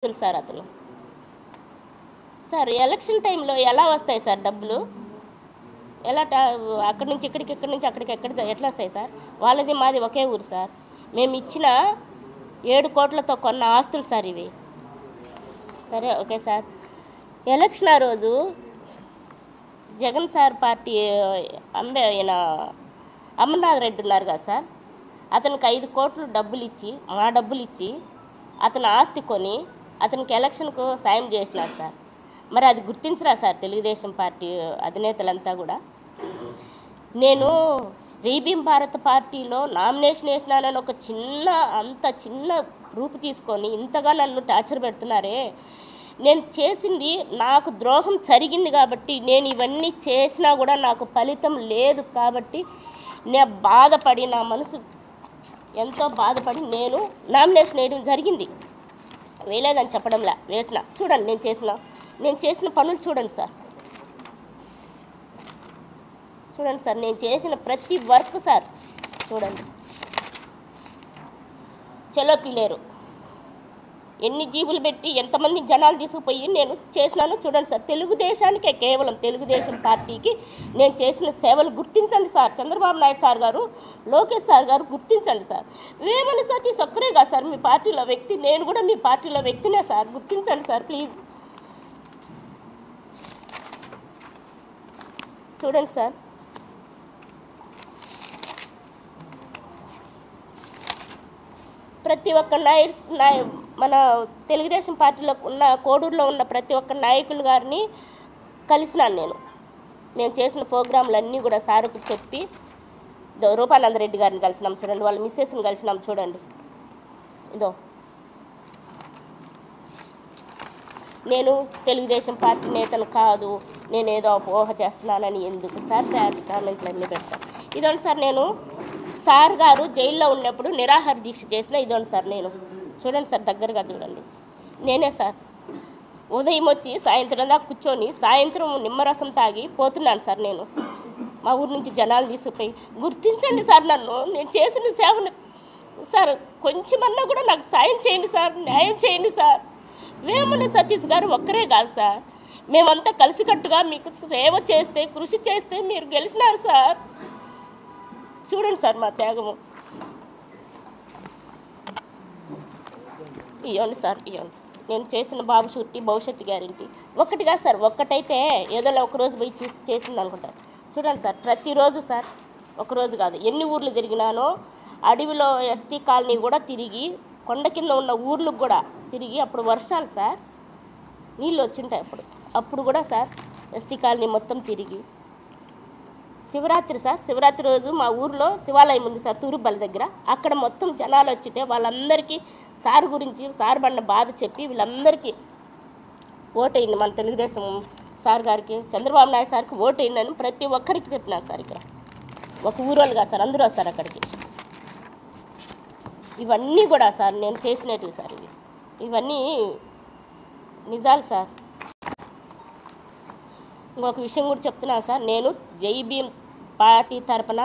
Sir అతను sir election టైంలో ఎలా వస్తాయి సార్ డబ్బులు? ఎలా అక్కడి నుంచి ఇక్కడికి, ఇక్కడి నుంచి అక్కడికి ఎట్లా వస్తాయి సార్? వాళ్ళది మాది ఒకే ఊరు సార్. మేము ఇచ్చిన 7 కోట్లతో కొన్న ఆస్తులు సార్ ఇవి. సరే ఓకే సార్. ఎలక్షన్ ఆ రోజు జగన్ సార్ పార్టీ ఈయన అమర్నాథ్ రెడ్డి ఉన్నారు కదా సార్, అతనికి 5 కోట్లు డబ్బులు ఇచ్చి, మా డబ్బులు ఇచ్చి అతను ఆస్తి కొని అతనికి ఎలక్షన్కు సాయం చేసినారు సార్. మరి అది గుర్తించరా సార్ తెలుగుదేశం పార్టీ అధినేతలంతా కూడా? నేను జై భీమ్ భారత్ పార్టీలో నామినేషన్ వేసినానని ఒక చిన్న రూపు తీసుకొని ఇంతగా నన్ను టార్చర్ పెడుతున్నారే. నేను చేసింది, నాకు ద్రోహం జరిగింది కాబట్టి, నేను ఇవన్నీ చేసినా కూడా నాకు ఫలితం లేదు కాబట్టి నేను బాధపడి, నా మనసు ఎంతో బాధపడి నేను నామినేషన్ వేయడం జరిగింది. వేయలేదని చెప్పడంలా, వేసిన. చూడండి నేను చేసిన పనులు చూడండి సార్. చూడండి సార్, నేను చేసిన ప్రతి వర్క్ సార్ చూడండి. చలో పిలేరు ఎన్ని జీబులు పెట్టి ఎంతమంది జనాలు తీసుకుపోయి నేను చేసినాను చూడండి సార్. తెలుగుదేశానికే, కేవలం తెలుగుదేశం పార్టీకి నేను చేసిన సేవలు గుర్తించండి సార్. చంద్రబాబు నాయుడు సార్ గారు, లోకేష్ సార్ గారు గుర్తించండి సార్. వేమన సతీష్ ఒక్కరే కాదు సార్ మీ పార్టీలో వ్యక్తి, నేను కూడా మీ పార్టీలో వ్యక్తినే సార్. గుర్తించండి సార్ ప్లీజ్. చూడండి సార్, ప్రతి ఒక్క మన తెలుగుదేశం పార్టీలో ఉన్న, కోడూరులో ఉన్న ప్రతి ఒక్క నాయకులు గారిని కలిసినాను నేను చేసిన ప్రోగ్రాంలన్నీ కూడా సార్కు చెప్పి. రూపానందరెడ్డి గారిని కలిసినాం చూడండి, వాళ్ళ మిస్సెస్ని కలిసినాం చూడండి. ఇదో నేను తెలుగుదేశం పార్టీ నేతను కాదు, నేను ఏదో అపోహ చేస్తున్నానని ఎందుకు సార్ కామెంట్లు అన్నీ పెడతాను. ఇదండి సార్, నేను సార్ గారు జైల్లో ఉన్నప్పుడు నిరాహార దీక్ష చేసిన ఇదండి సార్. నేను చూడండి సార్, దగ్గరగా చూడండి. నేనే సార్. ఉదయం వచ్చి సాయంత్రం దాకా కూర్చొని సాయంత్రం నిమ్మరసం తాగి పోతున్నాను సార్. నేను మా ఊరు నుంచి జనాలు తీసుకుపోయి గుర్తించండి సార్ నన్ను, నేను చేసిన సేవను సార్. కొంచెమన్నా కూడా నాకు సాయం చేయండి సార్, న్యాయం చేయండి సార్. వేమన సతీష్ గారు ఒక్కరే కాదు సార్, మేమంతా కలిసికట్టుగా మీకు సేవ చేస్తే, కృషి చేస్తే మీరు గెలిచినారు సార్. చూడండి సార్ మా త్యాగము. ఇవ్వండి సార్, ఇవ్వండి. నేను చేసిన బాబు షూరిటీ, భవిష్యత్తు గ్యారంటీ. ఒకటిగా సార్, ఒక్కటైతే ఏదో ఒకరోజు పోయి చూసి చేసింది అనుకుంటారు. చూడండి సార్, ప్రతిరోజు సార్, ఒకరోజు కాదు ఎన్ని ఊర్లు తిరిగినానో. అడవిలో ఎస్టీ కాలనీ కూడా తిరిగి, కొండ కింద ఉన్న ఊర్లకు కూడా తిరిగి. అప్పుడు వర్షాలు సార్, నీళ్ళు వచ్చింటాయి అప్పుడు కూడా సార్ ఎస్టీ కాలనీ మొత్తం తిరిగి. శివరాత్రి సార్, శివరాత్రి రోజు మా ఊర్లో శివాలయం ఉంది సార్, తూరుబల్ల దగ్గర. అక్కడ మొత్తం జనాలు వచ్చితే వాళ్ళందరికీ సార్ గురించి, సార్ పడిన బాధ చెప్పి వీళ్ళందరికీ ఓటైంది, మన తెలుగుదేశం సార్ గారికి, చంద్రబాబు నాయుడు సార్కి ఓటైందని ప్రతి ఒక్కరికి చెప్పినాను సార్. ఇక్కడ ఒక ఊరోళ్ళు కాదు సార్, అందరూ వస్తారు అక్కడికి. ఇవన్నీ కూడా సార్ నేను చేసినట్టు సార్. ఇవన్నీ నిజాలు సార్. ఇంకొక విషయం కూడా చెప్తున్నాను సార్, నేను జై భీమ్ పార్టీ తరపున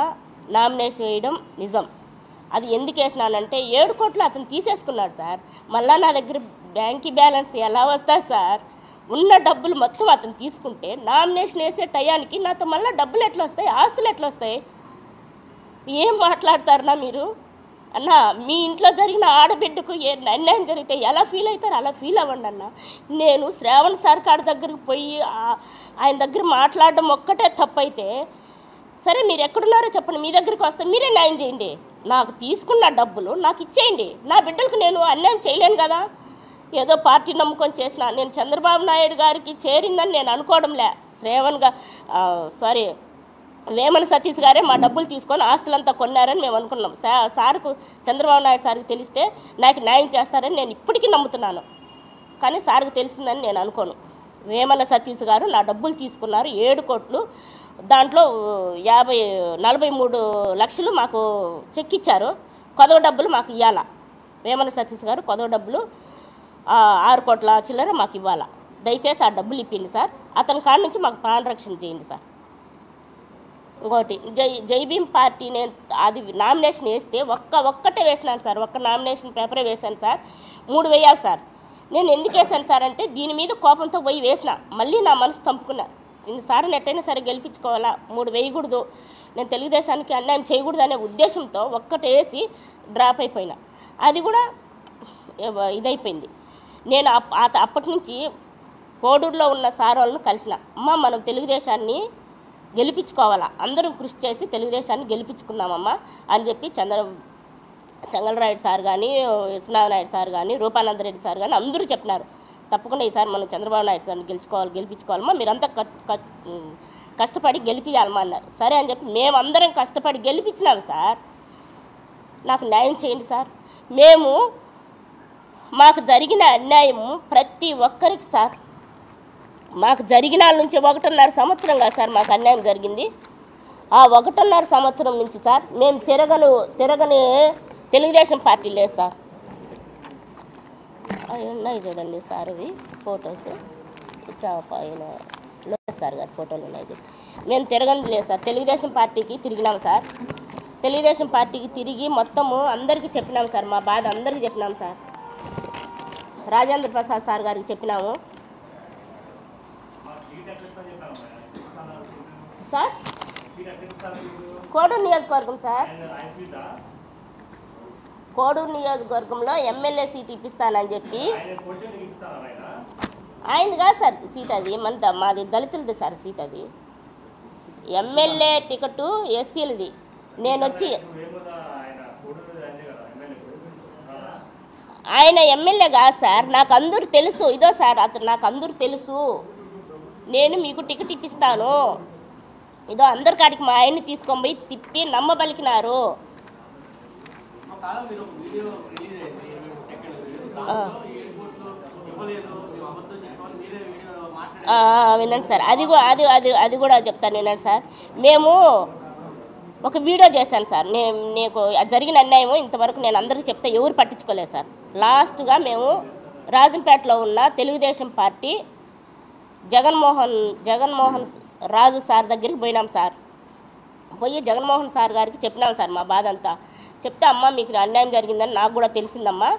నామినేషన్ వేయడం నిజం. అది ఎందుకు వేసినానంటే 7 కోట్లు అతను తీసేసుకున్నాడు సార్. మళ్ళీ నా దగ్గర బ్యాంక్ బ్యాలెన్స్ ఎలా వస్తుంది సార్? ఉన్న డబ్బులు మొత్తం అతను తీసుకుంటే నామినేషన్ వేసే టయానికి నాతో మళ్ళీ డబ్బులు ఎట్లా వస్తాయి, ఆస్తులు ఎట్లా వస్తాయి? ఏం మాట్లాడతారన్నా మీరు? అన్న, మీ ఇంట్లో జరిగిన ఆడబిడ్డకు ఏ అన్యాయం జరిగితే ఎలా ఫీల్ అవుతారు అలా ఫీల్ అవ్వండి అన్న. నేను శ్రావణ్ సార్ కాడి దగ్గరికి పోయి ఆయన దగ్గర మాట్లాడడం ఒక్కటే తప్పైతే, సరే మీరు ఎక్కడున్నారో చెప్పండి, మీ దగ్గరికి వస్తే మీరే న్యాయం చేయండి. నాకు తీసుకున్న డబ్బులు నాకు ఇచ్చేయండి. నా బిడ్డలకు నేను అన్యాయం చేయలేను కదా. ఏదో పార్టీ నమ్ముకొని చేసిన, నేను చంద్రబాబు నాయుడు గారికి చేరిందని నేను అనుకోవడంలే. వేమన సతీష్ గారే మా డబ్బులు తీసుకొని ఆస్తులంతా కొన్నారని మేము అనుకున్నాం. సార్కు, చంద్రబాబు నాయుడు సార్కి తెలిస్తే నాకు న్యాయం చేస్తారని నేను ఇప్పటికీ నమ్ముతున్నాను. కానీ సార్కు తెలిసిందని నేను అనుకోను. వేమన సతీష్ గారు నా డబ్బులు తీసుకున్నారు 7 కోట్లు. దాంట్లో 43 లక్షలు మాకు చెక్ ఇచ్చారు. కొదవ డబ్బులు మాకు ఇవ్వాలా. వేమన సతీష్ గారు కొదవ డబ్బులు 6 కోట్ల చిల్లర మాకు ఇవ్వాలా. దయచేసి ఆ డబ్బులు ఇప్పింది సార్. అతని కాడ నుంచి మాకు ప్రాణరక్షణ చేయండి సార్. ఇంకోటి, జై భీమ్ పార్టీ నేను అది నామినేషన్ వేస్తే ఒక్కటే వేసినాను సార్. ఒక్క నామినేషన్ పేపరే వేశాను సార్. 3 వేయాలి సార్. నేను ఎందుకు వేసాను సార్ అంటే దీని మీద కోపంతో పోయి వేసిన, మళ్ళీ నా మనసు చంపుకున్నా. సార్ ఎట్టయినా సరే గెలిపించుకోవాలా, 3 వేయకూడదు, నేను తెలుగుదేశానికి అన్యాయం చేయకూడదు అనే ఉద్దేశంతో ఒక్కటి వేసి డ్రాప్ అయిపోయినా. అది కూడా ఇదైపోయింది. నేను అప్పటి నుంచి కోడూరులో ఉన్న సార్ వాళ్ళను కలిసిన, అమ్మ మనం తెలుగుదేశాన్ని గెలిపించుకోవాలా, అందరూ కృషి చేసి తెలుగుదేశాన్ని గెలిపించుకుందామమ్మా అని చెప్పి చెంగలరాయుడు సార్ కానీ, విశ్వనాథ నాయుడు సార్ కానీ, రూపానందరెడ్డి సార్ కానీ అందరూ చెప్పినారు, తప్పకుండా ఈసారి మనం చంద్రబాబు నాయుడు సార్ని గెలిపించుకోవాలమ్మా, మీరంతా కష్టపడి గెలిపించాలమ్మా అన్నారు. సరే అని చెప్పి మేమందరం కష్టపడి గెలిపించినాము సార్. నాకు న్యాయం చేయండి సార్. మాకు జరిగిన అన్యాయము ప్రతి ఒక్కరికి సార్, మాకు జరిగిన నుంచి 1.5 సంవత్సరం కాదు సార్ మాకు అన్యాయం జరిగింది. ఆ 1.5 సంవత్సరం నుంచి సార్ మేము తిరగని తెలుగుదేశం పార్టీ లేదు సార్. అవి ఉన్నాయి చూడండి సార్, ఇవి ఫొటోస్ సార్ గారి ఫోటోలు ఉన్నాయి. మేము తిరగని లేదు సార్, తెలుగుదేశం పార్టీకి తిరిగినాం సార్. తెలుగుదేశం పార్టీకి తిరిగి మొత్తము అందరికీ చెప్పినాం సార్, మా బాధ అందరికీ చెప్పినాం సార్. రాజేంద్ర ప్రసాద్ సార్ గారికి చెప్పినాము సార్. కోడూరు నియోజకవర్గం సార్, కోడూరు నియోజకవర్గంలో ఎమ్మెల్యే సీట్ ఇప్పిస్తానని చెప్పి, ఆయన కాదు సార్ సీట్, అది మాది దళితులది సార్ సీట్, అది ఎమ్మెల్యే టికెట్ ఎస్సీలది. నేను వచ్చి ఆయన ఎమ్మెల్యే కాదు సార్, నాకు అందరూ తెలుసు, ఇదో సార్ అతను నాకు అందరూ తెలుసు, నేను మీకు టికెట్ ఇప్పిస్తాను, ఇదో అందరి కాడికి మా ఆయన్ని తీసుకొని పోయి తిప్పి నమ్మబలికినారు. వినండి సార్, అది కూడా చెప్తాను వినండి సార్. మేము ఒక వీడియో చేశాను సార్, నీకు జరిగిన అన్యాయము ఇంతవరకు నేను అందరికీ చెప్తే ఎవరు పట్టించుకోలేదు సార్. లాస్ట్గా మేము రాజంపేటలో ఉన్న తెలుగుదేశం పార్టీ జగన్మోహన్ రాజు సార్ దగ్గరికి పోయినాం సార్. పోయి జగన్మోహన్ సార్ గారికి చెప్పినాం సార్ మా బాధ అంతా. చెప్తే అమ్మ మీకు అన్యాయం జరిగిందని నాకు కూడా తెలిసిందమ్మా,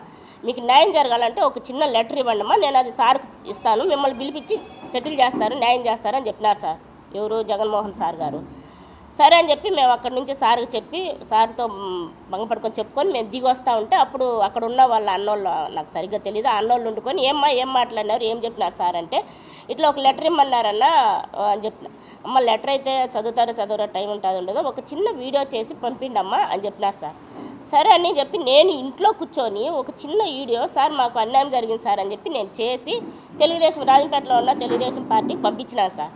మీకు న్యాయం జరగాలంటే ఒక చిన్న లెటర్ ఇవ్వండి అమ్మా, నేను అది సార్కి ఇస్తాను, మిమ్మల్ని పిలిపించి సెటిల్ చేస్తారు, న్యాయం చేస్తారు అని చెప్పినారు సార్. ఎవరు? జగన్మోహన్ సార్ గారు. సరే అని చెప్పి మేము అక్కడి నుంచి సార్కి చెప్పి సార్తో భంగపడుకొని చెప్పుకొని మేము దిగి వస్తూ ఉంటే అప్పుడు అక్కడ ఉన్న వాళ్ళ అన్నోళ్ళు, నాకు సరిగ్గా తెలియదు, ఆ అన్నోళ్ళు వండుకొని ఏం మాట్లాడినారు, ఏం చెప్పినారు సార్ అంటే, ఇట్లా ఒక లెటర్ ఇమ్మన్నారన్నా అని చెప్పిన. అమ్మ లెటర్ అయితే చదువుతారో టైం ఉంటుంది ఉండదో, ఒక చిన్న వీడియో చేసి పంపిండమ్మా అని చెప్పినారు సార్. సరే అని చెప్పి నేను ఇంట్లో కూర్చొని ఒక చిన్న వీడియో, సార్ మాకు అన్యాయం జరిగింది సార్ అని చెప్పి నేను చేసి తెలుగుదేశం రాజంపేటలో ఉన్న తెలుగుదేశం పార్టీకి పంపించినాను సార్.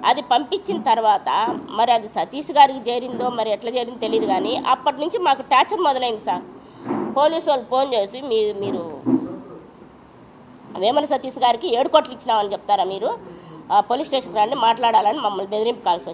అది పంపించిన తర్వాత మరి అది సతీష్ గారికి చేరిందో మరి ఎట్లా చేరిందో తెలియదు, కానీ అప్పటి నుంచి మాకు టార్చర్ మొదలైంది సార్. పోలీసు వాళ్ళు ఫోన్ చేసి మీరు వేమన సతీష్ గారికి 7 కోట్లు ఇచ్చినామని చెప్తారా, మీరు పోలీస్ స్టేషన్కి రండి మాట్లాడాలని మమ్మల్ని బెదిరింపు కాల్సి